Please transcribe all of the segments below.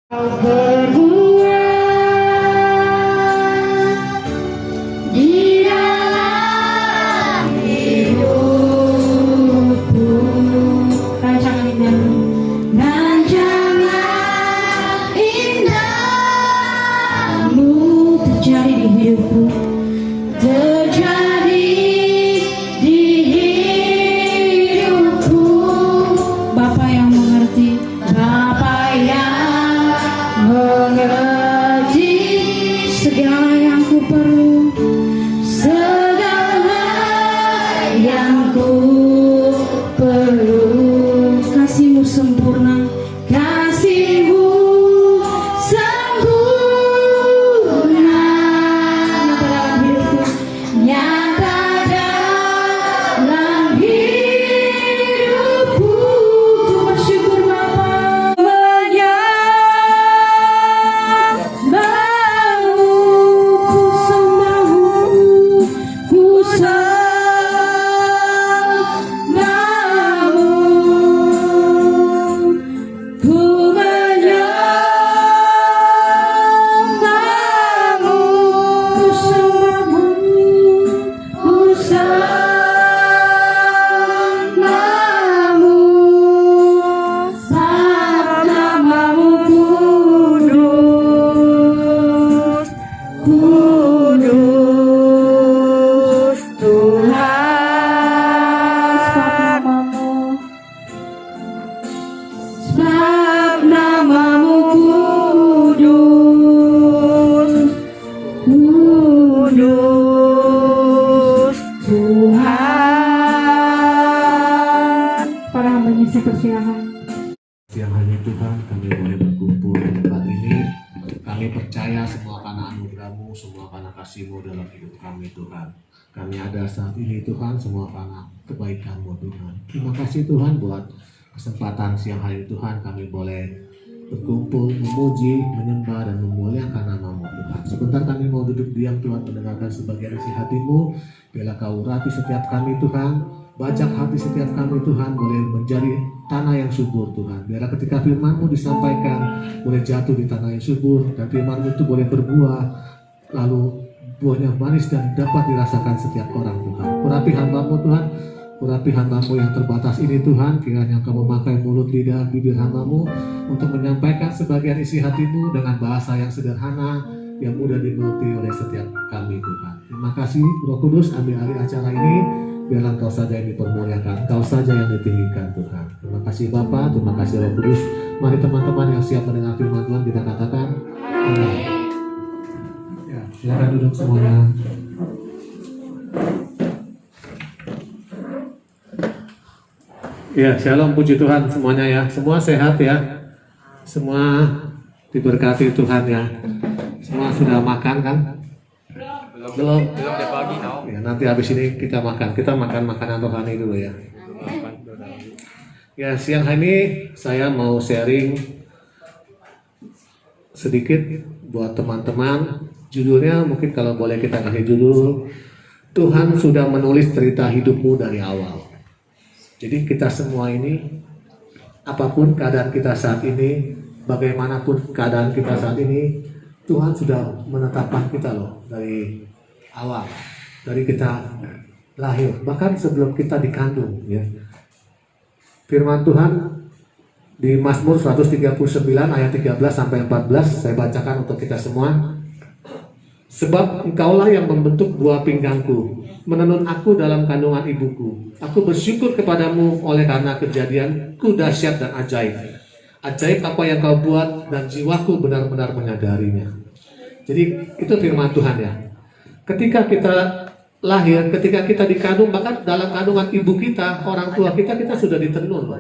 Kau berbuat di dalam hidupku, rancangan indahmu terjadi di hidupku, terjadi di hidupku. Bapa yang mengerti, Bapa yang mengerti segala yang ku perlu, segala yang ku perlu. Kasih-Mu sempurna, kasih-Mu sempurna nyata dalam hidupku. Ku bersyukur Bapa. Sebab namamu kudus, kudus Tuhan. Para hambanya saya persilakan. Siang hari Tuhan, kami boleh berkumpul di tempat ini. Kami percaya semua karena anugerah-Mu, semua karena kasih-Mu dalam hidup kami Tuhan. Kami ada saat ini Tuhan, semua karena kebaikan-Mu Tuhan. Terima kasih Tuhan buat kesempatan siang hari Tuhan, kami boleh berkumpul, memuji, menyembah, dan memuliakan nama-Mu Tuhan. Sebentar kami mau duduk diam Tuhan, mendengarkan sebagian isi hati-Mu. Bila Kau urapi setiap kami Tuhan, bajak hati setiap kami Tuhan, boleh menjadi tanah yang subur Tuhan. Biarlah ketika firman-Mu disampaikan, boleh jatuh di tanah yang subur, dan firman-Mu itu boleh berbuah, lalu buahnya manis dan dapat dirasakan setiap orang Tuhan. Urapi hamba-Mu Tuhan, urapi hamba-Mu yang terbatas ini Tuhan, kiranya Engkau memakai mulut, lidah, bibir hamba-Mu untuk menyampaikan sebagian isi hati-Mu dengan bahasa yang sederhana, yang mudah dimengerti oleh setiap kami Tuhan. Terima kasih Roh Kudus, ambil alih acara ini, biarlah Engkau saja yang dipermuliakan, Engkau saja yang ditinggikan Tuhan. Terima kasih Bapa, terima kasih Roh Kudus. Mari teman-teman yang siap mendengar firman Tuhan kita katakan amin. Ya, silakan duduk semuanya. Ya, shalom, puji Tuhan semuanya ya. Semua sehat ya. Semua diberkati Tuhan ya. Semua sudah makan kan? Belum Belum pagi tau. Ya, nanti habis ini kita makan. Kita makan makanan rohani dulu ya. Ya, siang hari ini saya mau sharing sedikit buat teman-teman. Judulnya mungkin kalau boleh kita kasih judul, Tuhan sudah menulis cerita hidupmu dari awal. Jadi kita semua ini, apapun keadaan kita saat ini, bagaimanapun keadaan kita saat ini, Tuhan sudah menetapkan kita loh dari awal, dari kita lahir, bahkan sebelum kita dikandung ya. Firman Tuhan di Mazmur 139 ayat 13 sampai 14 saya bacakan untuk kita semua. Sebab Engkaulah yang membentuk buah pinggangku, menenun aku dalam kandungan ibuku. Aku bersyukur kepadamu oleh karena kejadianku dahsyat dan ajaib. Ajaib apa yang Kau buat dan jiwaku benar-benar menyadarinya. Jadi itu firman Tuhan ya. Ketika kita lahir, ketika kita dikandung, bahkan dalam kandungan ibu kita, orang tua kita sudah ditenun.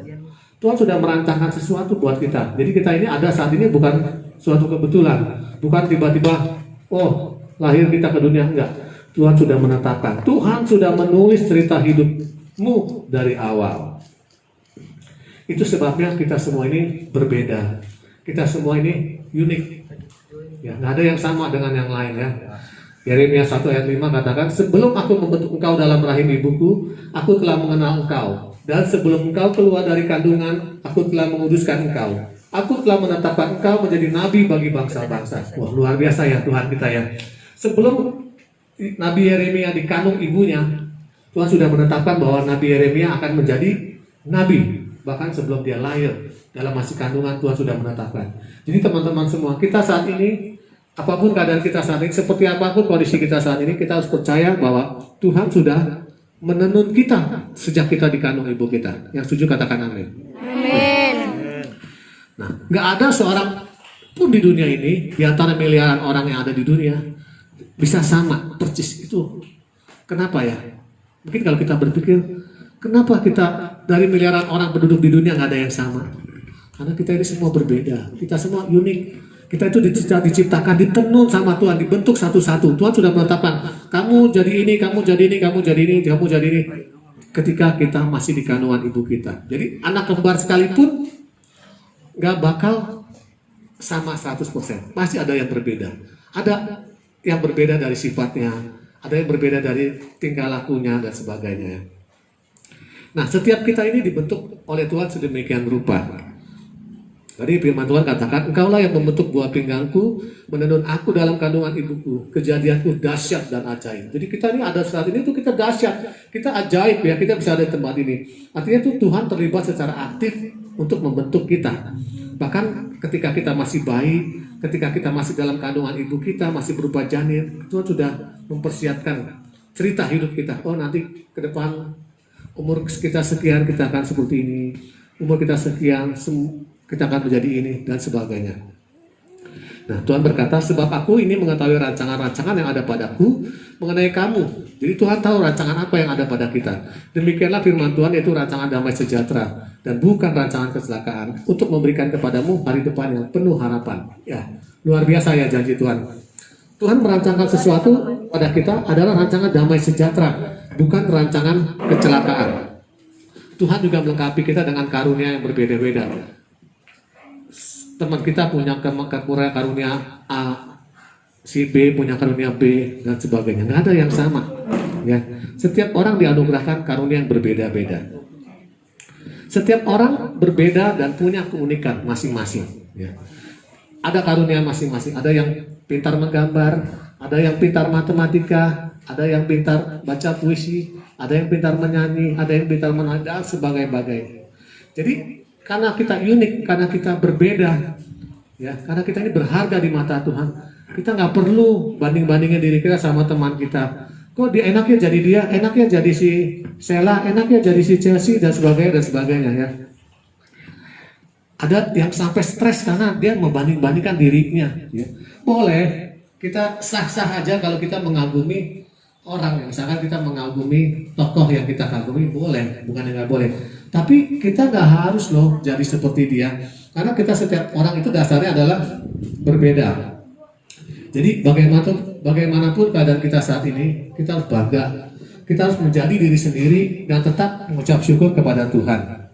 Tuhan sudah merancangkan sesuatu buat kita. Jadi kita ini ada saat ini bukan suatu kebetulan, bukan tiba-tiba, oh lahir kita ke dunia, enggak. Tuhan sudah menetapkan, Tuhan sudah menulis cerita hidupmu dari awal. Itu sebabnya kita semua ini berbeda. Kita semua ini unik. Ya, nggak ada yang sama dengan yang lain ya. Yeremia 1 ayat 5 katakan, sebelum aku membentuk engkau dalam rahim ibuku, aku telah mengenal engkau. Dan sebelum engkau keluar dari kandungan, aku telah menguduskan engkau. Aku telah menetapkan engkau menjadi nabi bagi bangsa-bangsa. Wah, luar biasa ya Tuhan kita ya. Sebelum Nabi Yeremia dikandung ibunya, Tuhan sudah menetapkan bahwa Nabi Yeremia akan menjadi nabi. Bahkan sebelum dia lahir, dalam masih kandungan Tuhan sudah menetapkan. Jadi teman-teman semua, kita saat ini, apapun keadaan kita saat ini, seperti apapun kondisi kita saat ini, kita harus percaya bahwa Tuhan sudah menenun kita sejak kita dikandung ibu kita. Yang setuju katakan amin. Amin. Nah, nggak ada seorang pun di dunia ini, di antara miliaran orang yang ada di dunia, bisa sama persis itu. Kenapa ya? Mungkin kalau kita berpikir, kenapa kita dari miliaran orang penduduk di dunia nggak ada yang sama? Karena kita ini semua berbeda, kita semua unik. Kita itu diciptakan, ditenun sama Tuhan, dibentuk satu-satu. Tuhan sudah menetapkan, kamu jadi ini, kamu jadi ini, kamu jadi ini, kamu jadi ini. Ketika kita masih di kandungan ibu kita. Jadi anak kembar sekalipun nggak bakal sama 100%. Masih ada yang berbeda. Ada yang berbeda dari sifatnya, ada yang berbeda dari tingkah lakunya dan sebagainya. Nah, setiap kita ini dibentuk oleh Tuhan sedemikian rupa. Tadi firman Tuhan katakan, engkaulah yang membentuk buah pinggangku, menenun aku dalam kandungan ibuku. Kejadianku dahsyat dan ajaib. Jadi kita ini ada saat ini tuh kita dahsyat, kita ajaib ya, kita bisa ada di tempat ini. Artinya itu Tuhan terlibat secara aktif untuk membentuk kita. Bahkan ketika kita masih bayi, ketika kita masih dalam kandungan ibu kita, masih berupa janin, Tuhan sudah mempersiapkan cerita hidup kita. Oh, nanti ke depan umur kita sekian kita akan seperti ini, umur kita sekian kita akan menjadi ini dan sebagainya. Nah, Tuhan berkata, sebab aku ini mengetahui rancangan-rancangan yang ada padaku mengenai kamu. Jadi Tuhan tahu rancangan apa yang ada pada kita. Demikianlah firman Tuhan, yaitu rancangan damai sejahtera dan bukan rancangan kecelakaan, untuk memberikan kepadamu hari depan yang penuh harapan. Ya, luar biasa ya janji Tuhan. Tuhan merancangkan sesuatu pada kita adalah rancangan damai sejahtera, bukan rancangan kecelakaan. Tuhan juga melengkapi kita dengan karunia yang berbeda-beda. Teman kita punya karunia A, si B punya karunia B dan sebagainya. Nggak ada yang sama. Ya, setiap orang dianugerahkan karunia yang berbeda-beda. Setiap orang berbeda dan punya keunikan masing-masing. Ya. Ada karunia masing-masing. Ada yang pintar menggambar, ada yang pintar matematika, ada yang pintar baca puisi, ada yang pintar menyanyi, ada yang pintar menari dan sebagainya. Jadi karena kita unik, karena kita berbeda, ya, karena kita ini berharga di mata Tuhan, kita nggak perlu banding-bandingin diri kita sama teman kita. Kok dia enaknya jadi dia, enaknya jadi si Sela, enaknya jadi si Chelsea dan sebagainya ya. Ada yang sampai stres karena dia membanding-bandingkan dirinya. Ya. Boleh, kita sah-sah aja kalau kita mengagumi orang, misalkan kita mengagumi tokoh yang kita kagumi, boleh, bukan yang nggak boleh. Tapi kita nggak harus loh jadi seperti dia, karena kita setiap orang itu dasarnya adalah berbeda. Jadi bagaimanapun keadaan kita saat ini, kita harus bangga, kita harus menjadi diri sendiri dan tetap mengucap syukur kepada Tuhan.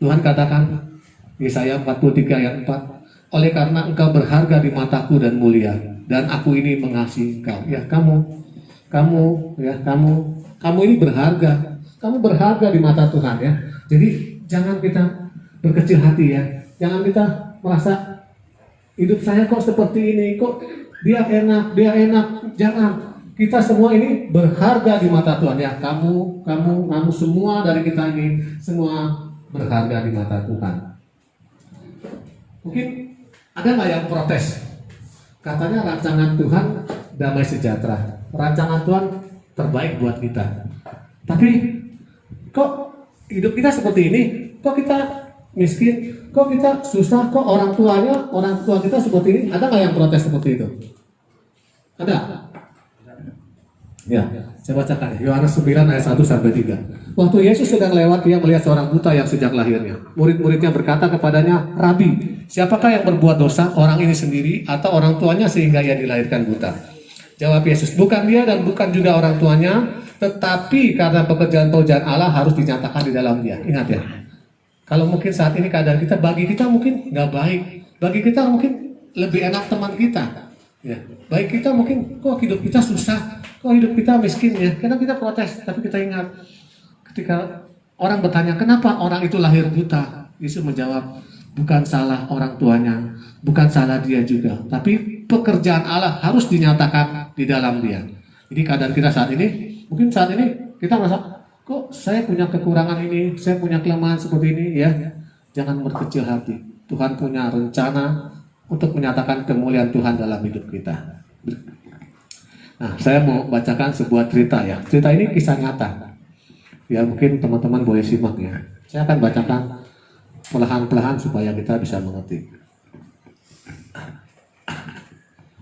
Tuhan katakan Yesaya 43 ayat 4, oleh karena engkau berharga di mataku dan mulia, dan aku ini mengasihi engkau. Ya, kamu ini berharga. Kamu berharga di mata Tuhan ya. Jadi jangan kita berkecil hati ya. Jangan kita merasa hidup saya kok seperti ini, kok dia enak. Jangan. Kita semua ini berharga di mata Tuhan ya. Kamu semua dari kita ini semua berharga di mata Tuhan. Mungkin ada nggak yang protes? Katanya rancangan Tuhan damai sejahtera. Rancangan Tuhan terbaik buat kita. Tapi kok hidup kita seperti ini? Kok kita miskin? Kok kita susah? Kok orang tua kita seperti ini? Ada nggak yang protes seperti itu? Ada? Ya, saya bacakan Yohanes 9 ayat 1 sampai 3. Waktu Yesus sedang lewat, dia melihat seorang buta yang sejak lahirnya. Murid-muridnya berkata kepadanya, Rabi, siapakah yang berbuat dosa, orang ini sendiri atau orang tuanya sehingga ia dilahirkan buta? Jawab Yesus, bukan dia dan bukan juga orang tuanya, tetapi karena pekerjaan-pekerjaan Allah harus dinyatakan di dalam dia. Ingat ya, kalau mungkin saat ini keadaan kita, bagi kita mungkin nggak baik, bagi kita mungkin lebih enak teman kita. Ya, baik kita mungkin, kok hidup kita susah, kok hidup kita miskin ya, karena kita protes. Tapi kita ingat, ketika orang bertanya, kenapa orang itu lahir buta? Yesus menjawab, bukan salah orang tuanya, bukan salah dia juga, tapi pekerjaan Allah harus dinyatakan di dalam dia. Jadi keadaan kita saat ini, mungkin saat ini kita merasa, kok saya punya kekurangan ini, saya punya kelemahan seperti ini, ya. Jangan berkecil hati. Tuhan punya rencana untuk menyatakan kemuliaan Tuhan dalam hidup kita. Nah, saya mau bacakan sebuah cerita ya. Cerita ini kisah nyata. Ya, mungkin teman-teman boleh simak ya. Saya akan bacakan perlahan-lahan supaya kita bisa mengerti.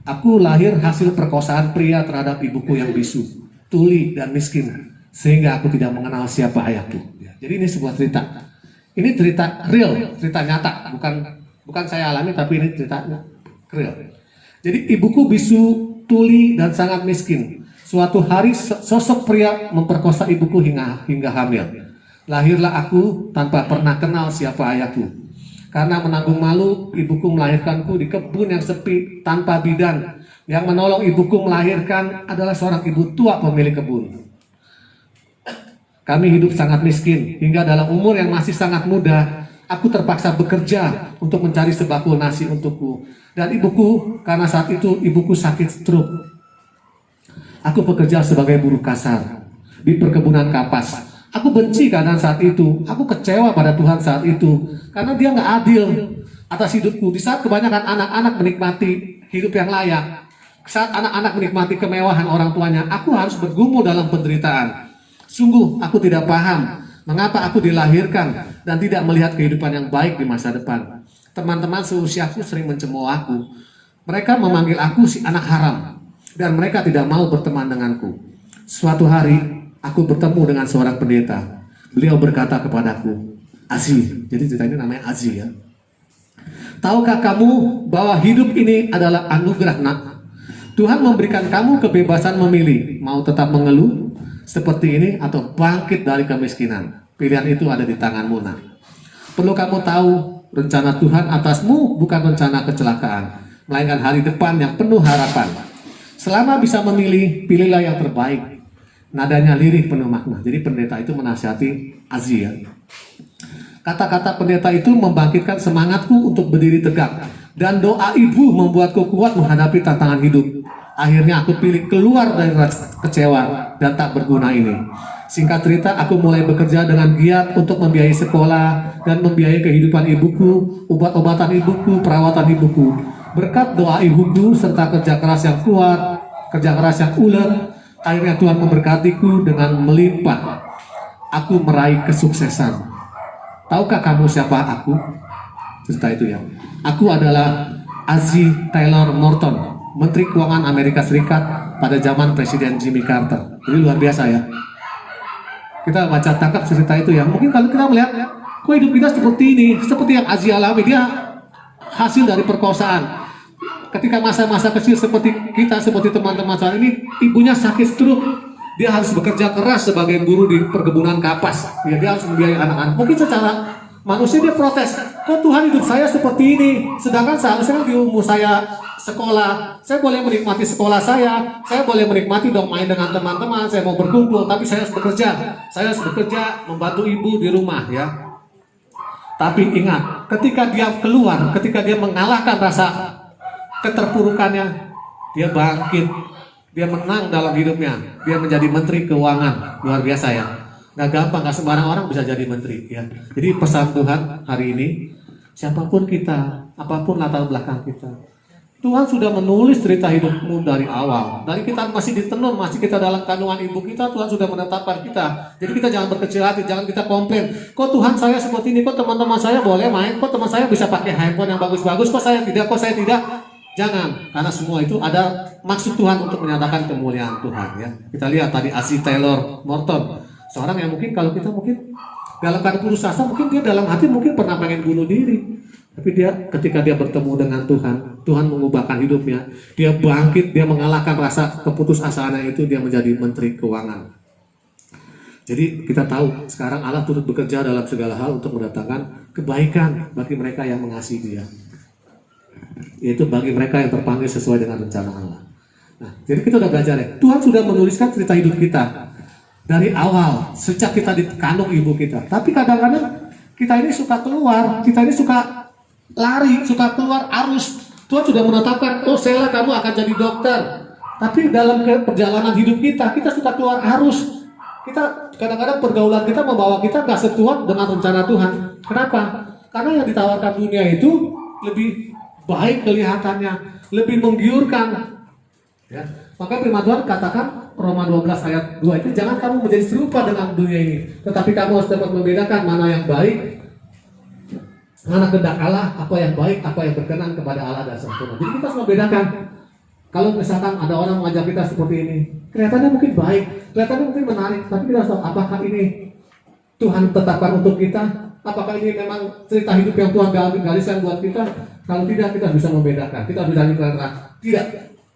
Aku lahir hasil perkosaan pria terhadap ibuku yang bisu, tuli dan miskin, sehingga aku tidak mengenal siapa ayahku. Ya, jadi ini sebuah cerita. Ini cerita real, cerita nyata, bukan saya alami, tapi ini cerita real. Jadi ibuku bisu, tuli dan sangat miskin. Suatu hari sosok pria memperkosa ibuku hingga hamil. Lahirlah aku tanpa pernah kenal siapa ayahku. Karena menanggung malu, ibuku melahirkanku di kebun yang sepi tanpa bidan. Yang menolong ibuku melahirkan adalah seorang ibu tua pemilik kebun. Kami hidup sangat miskin, hingga dalam umur yang masih sangat muda, aku terpaksa bekerja untuk mencari sebakul nasi untukku. Dan ibuku, karena saat itu ibuku sakit stroke. Aku bekerja sebagai buruh kasar di perkebunan kapas. Aku benci keadaan saat itu. Aku kecewa pada Tuhan saat itu karena dia nggak adil atas hidupku. Di saat kebanyakan anak-anak menikmati hidup yang layak, saat anak-anak menikmati kemewahan orang tuanya, aku harus bergumul dalam penderitaan. Sungguh aku tidak paham mengapa aku dilahirkan dan tidak melihat kehidupan yang baik di masa depan. Teman-teman seusiaku sering mencemooh aku. Mereka memanggil aku si anak haram dan mereka tidak mau berteman denganku. Suatu hari aku bertemu dengan seorang pendeta. Beliau berkata kepadaku, Azi, jadi cerita ini namanya Azi ya. Tahukah kamu bahwa hidup ini adalah anugerah, nak? Tuhan memberikan kamu kebebasan memilih, mau tetap mengeluh seperti ini atau bangkit dari kemiskinan. Pilihan itu ada di tanganmu, nak. Perlu kamu tahu, rencana Tuhan atasmu bukan rencana kecelakaan, melainkan hari depan yang penuh harapan. Selama bisa memilih, pilihlah yang terbaik. Nadanya lirih penuh makna. Jadi pendeta itu menasihati Azi ya. Kata-kata pendeta itu membangkitkan semangatku untuk berdiri tegak. Dan doa ibu membuatku kuat menghadapi tantangan hidup. Akhirnya aku pilih keluar dari rasa kecewa dan tak berguna ini. Singkat cerita, aku mulai bekerja dengan giat untuk membiayai sekolah dan membiayai kehidupan ibuku, obat-obatan ibuku, perawatan ibuku. Berkat doa ibuku serta kerja keras yang kuat, kerja keras yang ulet, akhirnya Tuhan memberkatiku dengan melimpah. Aku meraih kesuksesan. Tahukah kamu siapa aku? Cerita itu ya. Aku adalah Azi Taylor Morton, Menteri Keuangan Amerika Serikat pada zaman Presiden Jimmy Carter. Jadi luar biasa ya. Kita baca tangkap cerita itu ya. Mungkin kalau kita melihat, kok hidup kita seperti ini, seperti yang Azi alami, dia hasil dari perkosaan. Ketika masa-masa kecil seperti kita, seperti teman-teman saat ini, ibunya sakit stroke. Dia harus bekerja keras sebagai buruh di perkebunan kapas. Ya, dia harus membiayai anak-anak. Mungkin secara manusia dia protes, kok Tuhan hidup saya seperti ini? Sedangkan seharusnya di umur saya sekolah, saya boleh menikmati sekolah saya boleh menikmati dong main dengan teman-teman, saya mau berkumpul, tapi saya harus bekerja. Saya harus bekerja membantu ibu di rumah ya. Tapi ingat, ketika dia keluar, ketika dia mengalahkan rasa keterpurukannya, dia bangkit, dia menang dalam hidupnya, dia menjadi menteri keuangan. Luar biasa ya. Gak gampang, gak sembarang orang bisa jadi menteri ya. Jadi pesan Tuhan hari ini, siapapun kita, apapun latar belakang kita, Tuhan sudah menulis cerita hidupmu dari awal. Dari kita masih ditenun, masih kita dalam kandungan ibu kita, Tuhan sudah menetapkan kita. Jadi kita jangan berkecil hati, jangan kita komplain. Kok Tuhan saya seperti ini, kok teman-teman saya boleh main, kok teman saya bisa pakai handphone yang bagus-bagus, kok saya tidak, kok saya tidak. Jangan, karena semua itu ada maksud Tuhan untuk menyatakan kemuliaan Tuhan ya. Kita lihat tadi Azi Taylor Morton, seorang yang mungkin kalau kita mungkin dalam keadaan putus asa, mungkin dia dalam hati mungkin pernah pengen bunuh diri. Tapi dia ketika dia bertemu dengan Tuhan, Tuhan mengubahkan hidupnya. Dia bangkit, dia mengalahkan rasa keputusasaannya itu, dia menjadi menteri keuangan. Jadi kita tahu sekarang Allah turut bekerja dalam segala hal untuk mendatangkan kebaikan bagi mereka yang mengasihi Dia. Yaitu bagi mereka yang terpanggil sesuai dengan rencana Allah. Nah, jadi kita udah belajar ya. Tuhan sudah menuliskan cerita hidup kita dari awal, sejak kita di kandung ibu kita. Tapi kadang-kadang kita ini suka keluar, kita ini suka lari, suka keluar arus. Tuhan sudah menetapkan, oh Sheila kamu akan jadi dokter. Tapi dalam perjalanan hidup kita suka keluar arus. Kita kadang-kadang pergaulan kita membawa kita nggak sesuai dengan rencana Tuhan. Kenapa? Karena yang ditawarkan dunia itu lebih baik kelihatannya, lebih menggiurkan. Ya. Maka firman Tuhan katakan Roma 12 ayat 2 itu, jangan kamu menjadi serupa dengan dunia ini, tetapi kamu harus dapat membedakan mana yang baik, mana kehendak Allah, apa yang baik, apa yang berkenan kepada Allah dan sempurna. Jadi kita harus membedakan. Kalau misalkan ada orang mengajak kita seperti ini, kelihatannya mungkin baik, kelihatannya mungkin menarik, tapi kita harus tahu apakah ini Tuhan tetapkan untuk kita, apakah ini memang cerita hidup yang Tuhan gariskan buat kita. Kalau tidak, kita bisa membedakan, kita bisa menyatakan tidak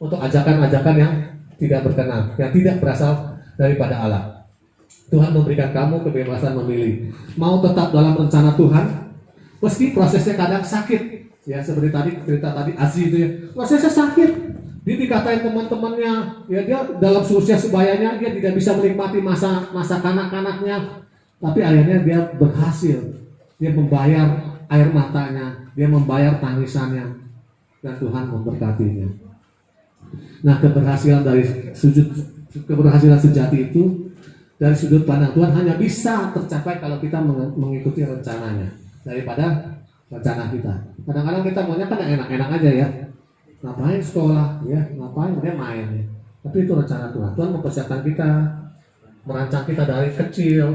untuk ajakan-ajakan yang tidak berkenan, yang tidak berasal daripada Allah. Tuhan memberikan kamu kebebasan memilih, mau tetap dalam rencana Tuhan, meski prosesnya kadang sakit, ya seperti tadi cerita tadi Aziz itu ya, prosesnya sakit. Dia dikatain teman-temannya, ya dia dalam usia sebayanya dia tidak bisa menikmati masa kanak-kanaknya, tapi akhirnya dia berhasil, dia membayar air matanya, dia membayar tangisannya, dan Tuhan memberkatinya. Nah, keberhasilan sejati itu dari sudut pandang Tuhan hanya bisa tercapai kalau kita mengikuti rencananya daripada rencana kita. Kadang-kadang kita maunya kan yang enak-enak aja ya, ngapain sekolah, ya ngapain dia main ya. Tapi itu rencana Tuhan. Tuhan mempersiapkan kita, merancang kita dari kecil.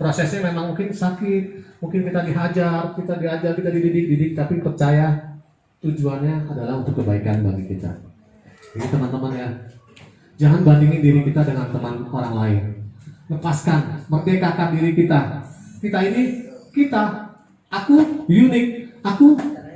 Prosesnya memang mungkin sakit, mungkin kita dihajar, kita dididik, tapi percaya tujuannya adalah untuk kebaikan bagi kita. Jadi teman-teman ya, jangan bandingin diri kita dengan teman orang lain. Lepaskan, merdekakan diri kita. Aku unik, aku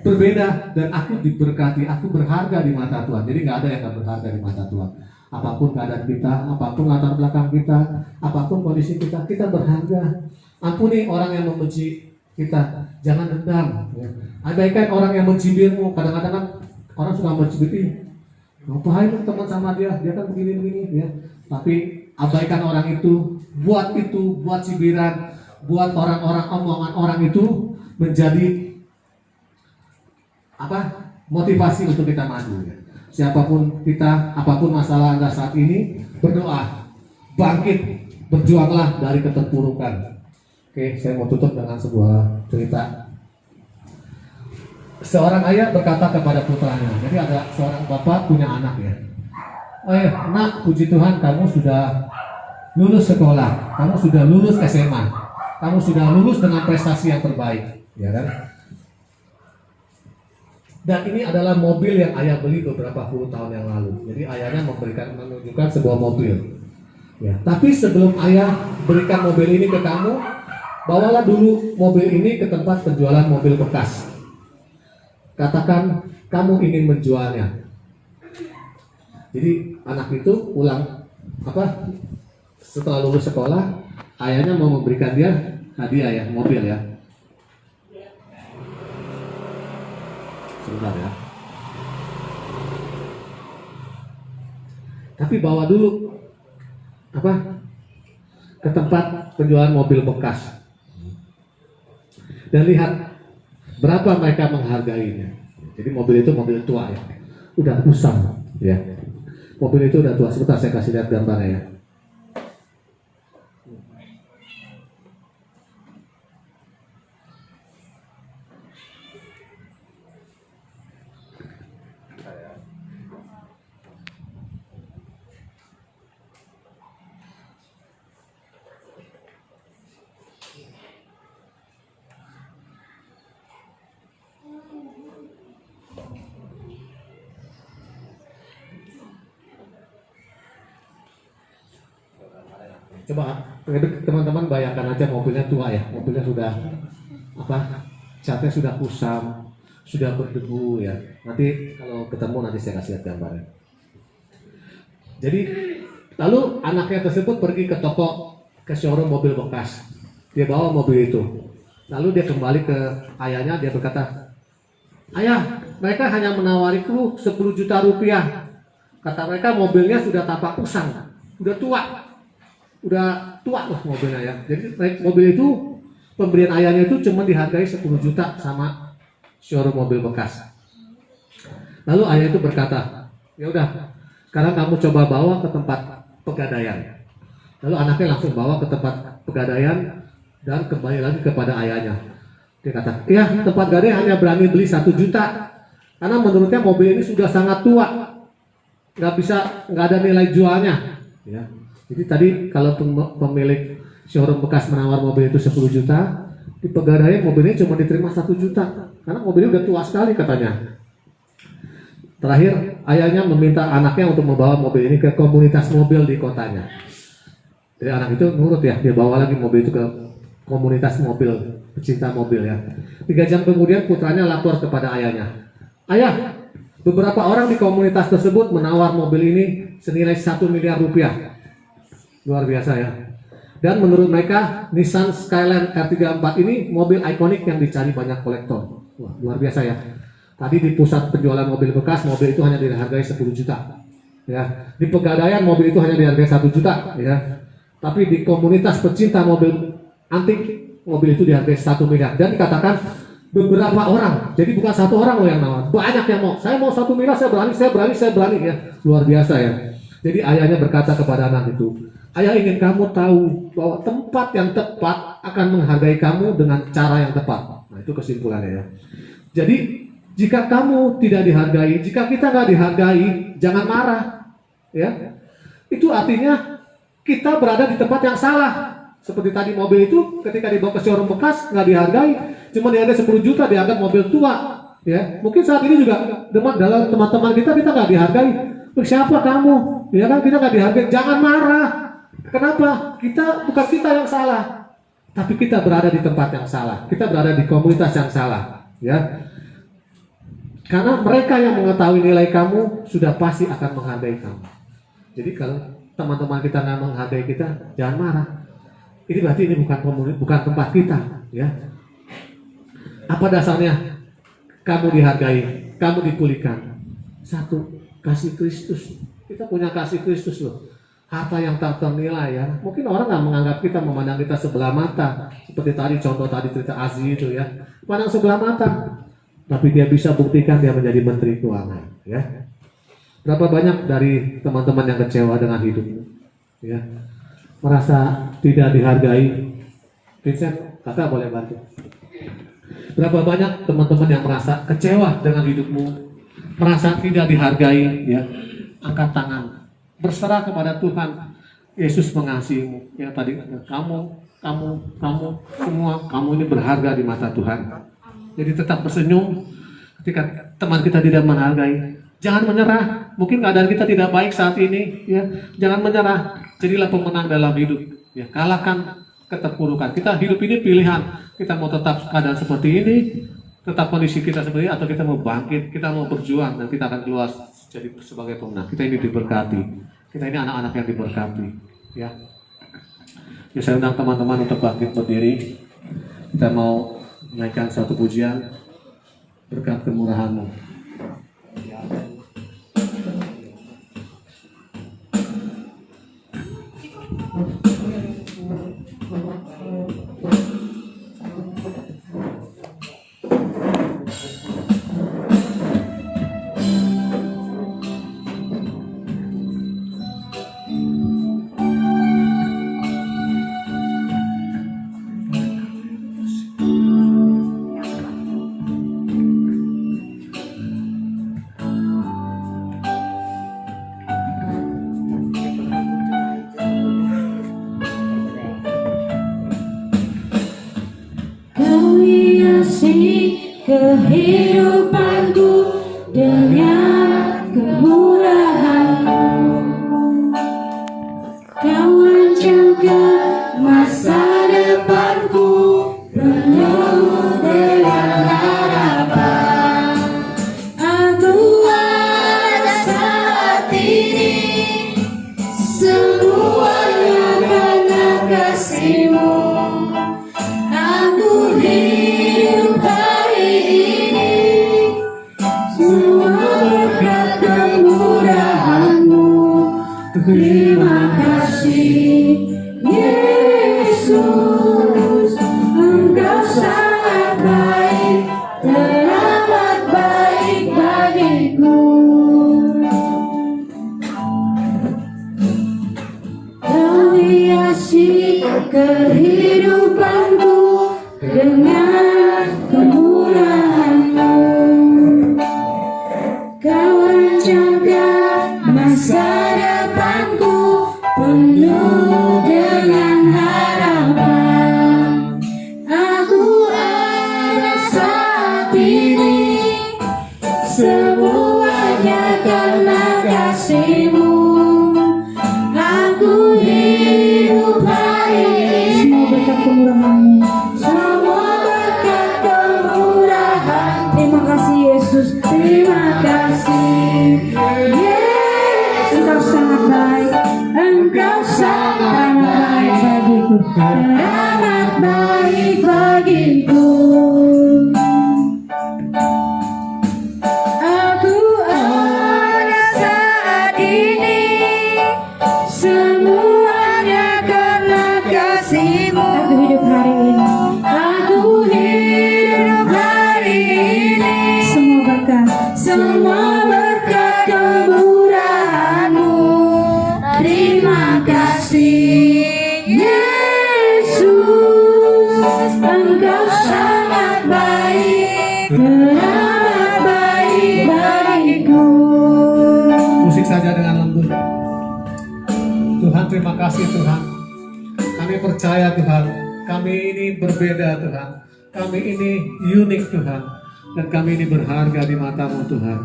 berbeda, dan aku diberkati, aku berharga di mata Tuhan. Jadi nggak ada yang nggak berharga di mata Tuhan. Apapun keadaan kita, apapun latar belakang kita, apapun kondisi kita, kita berharga. Ampuni orang yang membenci kita, jangan dendam. Ya. Abaikan orang yang mencibirmu. Kadang-kadang kan orang suka mencibir, ngapain teman sama dia kan begini-begini ya. Tapi abaikan orang itu, buat cibiran, buat orang-orang omongan orang itu menjadi motivasi untuk kita maju ya. Siapapun kita, apapun masalah Anda saat ini, berdoa, bangkit, berjuanglah dari keterpurukan. Oke, saya mau tutup dengan sebuah cerita. Seorang ayah berkata kepada putranya, jadi ada seorang bapak punya anak ya. Nak, puji Tuhan kamu sudah lulus sekolah, kamu sudah lulus SMA, kamu sudah lulus dengan prestasi yang terbaik, ya kan? Dan ini adalah mobil yang ayah beli beberapa puluh tahun yang lalu. Jadi ayahnya menunjukkan sebuah mobil. Ya, tapi sebelum ayah berikan mobil ini ke kamu, bawalah dulu mobil ini ke tempat penjualan mobil bekas. Katakan kamu ingin menjualnya. Jadi anak itu setelah lulus sekolah, ayahnya mau memberikan dia hadiah ya, mobil ya. Sebentar ya. Tapi bawa dulu ke tempat penjualan mobil bekas dan lihat berapa mereka menghargainya. Jadi mobil itu mobil tua ya, udah usang ya. Mobil itu udah tua. Sebentar saya kasih lihat gambarnya ya. Coba teman-teman bayangkan aja mobilnya tua ya, mobilnya sudah catnya sudah kusam, sudah berdebu ya. Nanti kalau ketemu nanti saya kasih lihat gambarnya. Jadi lalu anaknya tersebut pergi ke toko, ke showroom mobil bekas. Dia bawa mobil itu. Lalu dia kembali ke ayahnya, dia berkata, "Ayah, mereka hanya menawariku 10 juta rupiah. Kata mereka mobilnya sudah tampak usang, udah tua loh mobilnya ya." Jadi mobil itu pemberian ayahnya itu cuma dihargai 10 juta sama showroom mobil bekas. Lalu ayah itu berkata, ya udah, sekarang kamu coba bawa ke tempat pegadaian. Lalu anaknya langsung bawa ke tempat pegadaian dan kembali lagi kepada ayahnya. Dia kata, ya tempat gadai hanya berani beli 1 juta karena menurutnya mobil ini sudah sangat tua, nggak ada nilai jualnya. Ya. Jadi tadi kalau pemilik showroom bekas menawar mobil itu 10 juta, di pegadaian mobilnya cuma diterima 1 juta karena mobilnya udah tua sekali katanya. Terakhir ayahnya meminta anaknya untuk membawa mobil ini ke komunitas mobil di kotanya. Jadi anak itu nurut ya, dia bawa lagi mobil itu ke komunitas mobil, pecinta mobil ya. 3 jam kemudian putranya lapor kepada ayahnya. Ayah, beberapa orang di komunitas tersebut menawar mobil ini senilai 1 miliar rupiah. Luar biasa ya. Dan menurut mereka Nissan Skyline R34 ini mobil ikonik yang dicari banyak kolektor. Wah, luar biasa ya. Tadi di pusat penjualan mobil bekas, mobil itu hanya dihargai 10 juta. Ya, di pegadaian mobil itu hanya dihargai 1 juta ya. Tapi di komunitas pecinta mobil antik, mobil itu dihargai 1 miliar. Dan dikatakan beberapa orang, jadi bukan 1 orang loh yang nawar, banyak yang mau. Saya mau 1 miliar, saya berani ya. Luar biasa ya. Jadi ayahnya berkata kepada anak itu, ayah ingin kamu tahu bahwa tempat yang tepat akan menghargai kamu dengan cara yang tepat. Nah itu kesimpulannya ya. Jadi jika kamu tidak dihargai, jika kita nggak dihargai, jangan marah ya. Itu artinya kita berada di tempat yang salah. Seperti tadi mobil itu ketika dibawa ke showroom bekas nggak dihargai, cuma dihargai 10 juta, dianggap mobil tua ya. Mungkin saat ini juga dalam teman-teman kita nggak dihargai. Siapa kamu? Ya kan, kita nggak dihargai. Jangan marah. Kenapa? Bukan kita yang salah, tapi kita berada di tempat yang salah. Kita berada di komunitas yang salah ya. Karena mereka yang mengetahui nilai kamu sudah pasti akan menghargai kamu. Jadi kalau teman-teman kita nggak menghargai kita, jangan marah. Ini berarti ini bukan tempat kita, ya. Apa dasarnya? Kamu dihargai, kamu dipulihkan. 1, kasih Kristus. Kita punya kasih Kristus loh. Harta yang tak ternilai ya. Mungkin orang nggak menganggap kita, memandang kita sebelah mata. Seperti tadi contoh tadi cerita Aziz itu ya. Pandang sebelah mata. Tapi dia bisa buktikan dia menjadi menteri keuangan, ya. Berapa banyak dari teman-teman yang kecewa dengan hidupmu, ya, merasa tidak dihargai? Vincent, kakak boleh bantu. Berapa banyak teman-teman yang merasa kecewa dengan hidupmu, merasa tidak dihargai, ya? Angkat tangan, berserah kepada Tuhan. Yesus mengasihimu, ya tadi kamu semua, kamu ini berharga di mata Tuhan. Jadi tetap bersenyum ketika teman kita tidak menghargai. Jangan menyerah. Mungkin keadaan kita tidak baik saat ini, ya. Jangan menyerah. Jadilah pemenang dalam hidup. Ya, kalahkan keterpurukan. Kita hidup ini pilihan. Kita mau tetap keadaan seperti ini, tetap kondisi kita seperti ini, atau kita mau bangkit, kita mau berjuang dan kita akan keluar jadi sebagai pemenang. Kita ini diberkati. Kita ini anak-anak yang diberkati, ya. Ya, saya undang teman-teman untuk bangkit berdiri. Kita mau menaikkan satu pujian berkat kemurahan-Mu. Kehidupanku dengan kemurahan-Mu, Kau ancamkan masa depanku penuh dengan harapan. Aku ada saat ini semuanya karena kasih-Mu. Aku hidup hari ini semua berkat kemurahan-Mu. saat ini, semuanya karena kasih-Mu. Aku hidup hari ini, Semua berkat kemurahan-Mu. semua berkat kemurahan. Terima kasih Yesus. Terima kasih Yesus, Engkau sangat baik. Engkau sangat baik bagiku. sangat baik bagiku. Aku ada saat ini, semuanya karena kasih-Mu. Aku hidup hari ini. Aku hidup hari ini, Semua berkat. semua berkat kemurahan-Mu. Terima kasih Yesus, Engkau sangat baik, sangat baik bagiku. Musik saja dengan lembut. Tuhan, terima kasih Tuhan. Kami percaya Tuhan, kami ini berbeda Tuhan. Kami ini unik Tuhan. Dan kami ini berharga di mata-Mu Tuhan.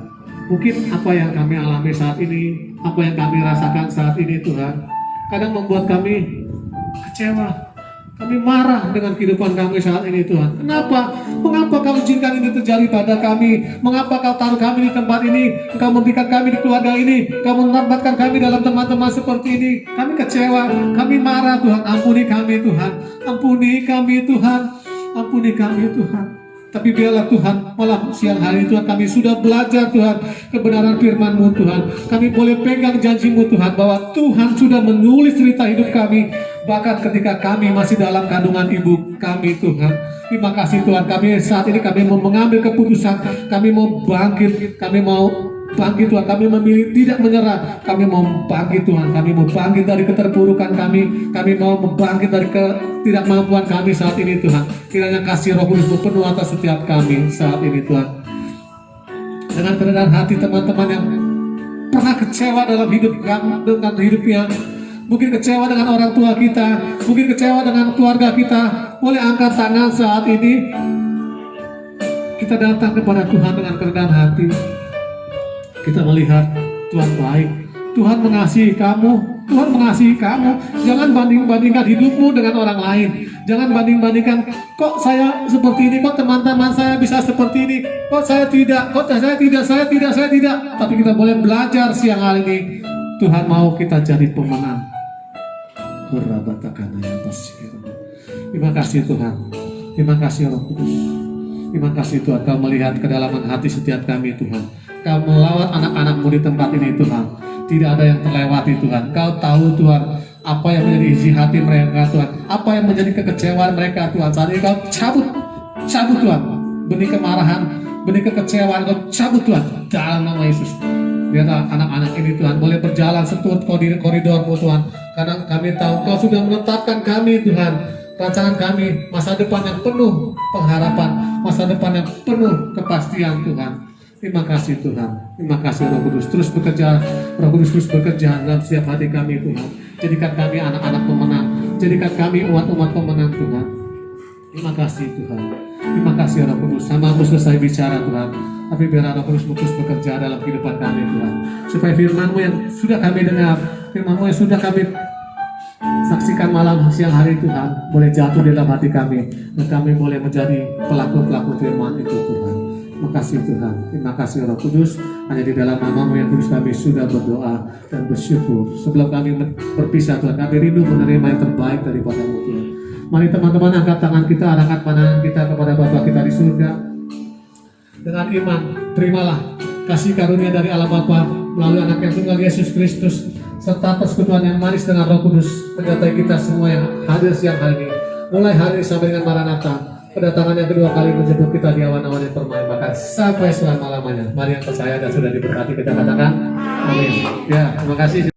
Mungkin apa yang kami alami saat ini, apa yang kami rasakan saat ini Tuhan, kadang membuat kami kecewa. Kami marah dengan kehidupan kami saat ini Tuhan. Kenapa? Mengapa Kau izinkan ini terjadi pada kami? Mengapa Kau taruh kami di tempat ini? Kau memberikan kami di keluarga ini. Kau menempatkan kami dalam teman-teman seperti ini. Kami kecewa, kami marah Tuhan. Ampuni kami Tuhan. Ampuni kami Tuhan. Ampuni kami Tuhan. Tapi biarlah Tuhan, malam siang hari Tuhan, kami sudah belajar Tuhan kebenaran firman-Mu Tuhan. Kami boleh pegang janji-Mu Tuhan, bahwa Tuhan sudah menulis cerita hidup kami, bahkan ketika kami masih dalam kandungan ibu kami Tuhan. Terima kasih Tuhan, kami saat ini kami mau mengambil keputusan, kami mau bangkit, kami mau bangkit Tuhan, kami memilih tidak menyerah, kami mau bangkit Tuhan, kami mau bangkit dari keterpurukan kami mau bangkit dari ketidakmampuan kami saat ini Tuhan. Kiranya kasih Roh Kudus penuh atas setiap kami saat ini Tuhan. Dengan kerendahan hati teman-teman yang pernah kecewa dalam hidup dengan hidupnya, mungkin kecewa dengan orang tua kita, mungkin kecewa dengan keluarga kita, boleh angkat tangan saat ini. Kita datang kepada Tuhan dengan kerendahan hati. Kita melihat Tuhan baik, Tuhan mengasihi kamu, Tuhan mengasihi kamu. Jangan banding-bandingkan hidupmu dengan orang lain. Jangan banding-bandingkan, kok saya seperti ini, kok teman-teman saya bisa seperti ini, kok saya tidak, saya tidak. Tapi kita boleh belajar siang hari ini. Tuhan mau kita jadi pemenang. Terima kasih Tuhan. Terima kasih Roh Kudus. Terima kasih Tuhan, Kau melihat kedalaman hati setiap kami Tuhan. Kau melawat anak-anak-Mu di tempat ini Tuhan. Tidak ada yang terlewati Tuhan. Kau tahu Tuhan apa yang menjadi isi hati mereka Tuhan. Apa yang menjadi kekecewaan mereka Tuhan. Saat ini Kau cabut Tuhan. Benih kemarahan, benih kekecewaan Kau cabut Tuhan. Dalam nama Yesus. Biarlah anak-anak ini Tuhan boleh berjalan seturut koridor-Mu Tuhan. Karena kami tahu Kau sudah menetapkan kami Tuhan. Rancangan kami, masa depan yang penuh pengharapan, masa depan yang penuh kepastian Tuhan. Terima kasih Tuhan. Terima kasih Roh Kudus. Terus bekerja, Roh Kudus terus bekerja dalam setiap hati kami Tuhan. Jadikan kami anak-anak pemenang. Jadikan kami umat-umat pemenang Tuhan. Terima kasih Tuhan. Terima kasih Roh Kudus. Sama-Mu selesai bicara Tuhan. Tapi biar Roh Kudus terus bekerja dalam kehidupan kami Tuhan. Supaya firman-Mu yang sudah kami dengar, firman-Mu yang sudah kami saksikan malam siang hari Tuhan, boleh jatuh di dalam hati kami. Dan kami boleh menjadi pelaku-pelaku firman itu Tuhan. Terima kasih Tuhan. Terima kasih Roh Kudus. Hanya di dalam nama-Mu yang kudus kami sudah berdoa dan bersyukur. Sebelum kami berpisah Tuhan, kami rindu menerima yang terbaik daripada-Mu Tuhan. Mari teman-teman angkat tangan kita, angkat pandangan kita kepada Bapa kita di surga. Dengan iman, terimalah kasih karunia dari Allah Bapa melalui anak yang tunggal Yesus Kristus, serta persekutuan yang manis dengan Roh Kudus menyertai kita semua yang hadir siang hari ini. Mulai hari ini sampai dengan Maranatha, kedatangan yang kedua kali menjemput kita di awan-awan yang permai, bahkan sampai selama-lamanya. Mari yang percaya dan sudah diberkati kita katakan amin. Ya, terima kasih.